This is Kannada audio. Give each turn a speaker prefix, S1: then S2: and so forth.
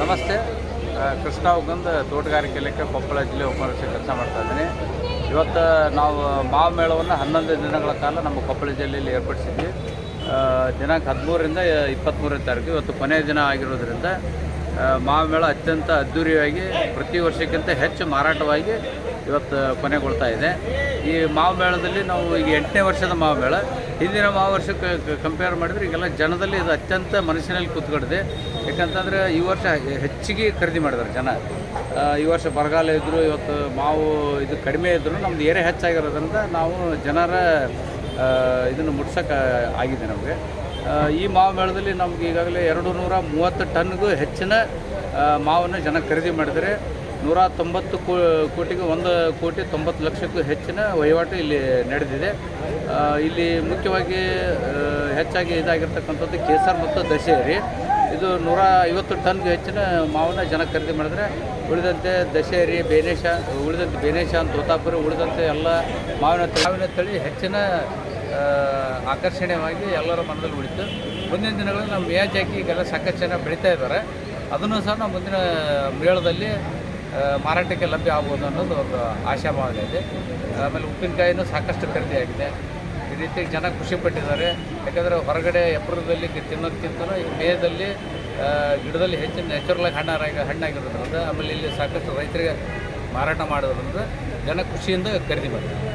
S1: ನಮಸ್ತೆ. ಕೃಷ್ಣ ಉಗಂದ್ ತೋಟಗಾರಿಕೆ ಇಲಾಖೆ ಕೊಪ್ಪಳ ಜಿಲ್ಲೆ ಉಪನಿರೀಕ್ಷಕ ಕೆಲಸ ಮಾಡ್ತಾ ಇದ್ದೀನಿ. ಇವತ್ತು ನಾವು ಮಾವು ಮೇಳವನ್ನು 11 ದಿನಗಳ ಕಾಲ ನಮ್ಮ ಕೊಪ್ಪಳ ಜಿಲ್ಲೆಯಲ್ಲಿ ಏರ್ಪಡಿಸಿದ್ವಿ. ದಿನಾಂಕ 13ರಿಂದ 23ನೇ ತಾರೀಕು ಇವತ್ತು ಕೊನೆಯ ದಿನ ಆಗಿರೋದ್ರಿಂದ ಮಾವು ಮೇಳ ಅತ್ಯಂತ ಅದ್ಧೂರಿಯಾಗಿ ಪ್ರತಿ ವರ್ಷಕ್ಕಿಂತ ಹೆಚ್ಚು ಮಾರಾಟವಾಗಿ ಇವತ್ತು ಕೊನೆಗೊಳ್ತಾ ಇದೆ. ಈ ಮಾವು ಮೇಳದಲ್ಲಿ ನಾವು ಈಗ 8ನೇ ವರ್ಷದ ಮಾವು ಮೇಳ. ಹಿಂದಿನ ಮಾವು ವರ್ಷಕ್ಕೆ ಕಂಪೇರ್ ಮಾಡಿದರೆ ಈಗೆಲ್ಲ ಜನದಲ್ಲಿ ಇದು ಅತ್ಯಂತ ಮನಸ್ಸಿನಲ್ಲಿ ಕೂತ್ಕೊಂಡಿದೆ. ಯಾಕಂತಂದರೆ ಈ ವರ್ಷ ಹೆಚ್ಚಿಗೆ ಖರೀದಿ ಮಾಡಿದ್ದಾರೆ ಜನ. ಈ ವರ್ಷ ಬರಗಾಲ ಇದ್ದರೂ ಇವತ್ತು ಮಾವು ಇದು ಕಡಿಮೆ ಇದ್ದರೂ ನಮ್ಮದು ಏರಿಯಾ ಹೆಚ್ಚಾಗಿರೋದ್ರಿಂದ ನಾವು ಜನರ ಇದನ್ನು ಮುಟ್ಸೋಕೆ ಆಗಿದೆ ನಮಗೆ. ಈ ಮಾವು ಮೇಳದಲ್ಲಿ ನಮ್ಗೆ ಈಗಾಗಲೇ 230 ಟನ್ಗೂ ಹೆಚ್ಚಿನ ಮಾವನ್ನು ಜನ ಖರೀದಿ ಮಾಡಿದರೆ 190 ಕೋಟಿಗೆ 1,90,00,000ಕ್ಕೂ ಹೆಚ್ಚಿನ ವಹಿವಾಟು ಇಲ್ಲಿ ನಡೆದಿದೆ. ಇಲ್ಲಿ ಮುಖ್ಯವಾಗಿ ಹೆಚ್ಚಾಗಿ ಇದಾಗಿರ್ತಕ್ಕಂಥದ್ದು ಕೇಸರ್ ಮತ್ತು ದಶೇರಿ. ಇದು 150 ಟನ್ಗೆ ಹೆಚ್ಚಿನ ಮಾವನ್ನು ಜನ ಖರೀದಿ ಮಾಡಿದರೆ, ಉಳಿದಂತೆ ದಶೇರಿ, ಬೇನೇಶ, ತೋತಾಪುರಿ ಉಳಿದಂತೆ ಎಲ್ಲ ಮಾವಿನ ತಳಿ ಹೆಚ್ಚಿನ ಆಕರ್ಷಣೀಯವಾಗಿ ಎಲ್ಲರ ಮನದಲ್ಲಿ ಉಳಿತು. ಮುಂದಿನ ದಿನಗಳಲ್ಲಿ ನಮ್ಮ ಮೇಜಾಕಿ ಈಗೆಲ್ಲ ಸಾಕಷ್ಟು ಜನ ಬೆಳೀತಾ ಇದ್ದಾರೆ. ಅದನ್ನು ಸಹ ನಾವು ಮುಂದಿನ ಮೇಳದಲ್ಲಿ ಮಾರಾಟಕ್ಕೆ ಲಭ್ಯ ಆಗ್ಬೋದು ಅನ್ನೋದು ಒಂದು ಆಶಾಭಾವನೆ ಇದೆ. ಆಮೇಲೆ ಉಪ್ಪಿನಕಾಯಿನೂ ಸಾಕಷ್ಟು ಖರೀದಿ ಆಗಿದೆ. ಈ ರೀತಿ ಜನ ಖುಷಿಪಟ್ಟಿದ್ದಾರೆ. ಯಾಕಂದರೆ ಹೊರಗಡೆ ಏಪ್ರಿಲ್ದಲ್ಲಿ ತಿನ್ನೋದಕ್ಕಿಂತ ಈ ಮೇದಲ್ಲಿ ಗಿಡದಲ್ಲಿ ಹೆಚ್ಚಿನ ನ್ಯಾಚುರಲಾಗಿ ಹಣ್ಣಾಗಿರೋದ್ರಿಂದ, ಆಮೇಲೆ ಇಲ್ಲಿ ಸಾಕಷ್ಟು ರೈತರಿಗೆ ಮಾರಾಟ ಮಾಡೋದ್ರಿಂದ ಜನ ಖುಷಿಯಿಂದ ಖರೀದಿ ಮಾಡ್ತಾರೆ.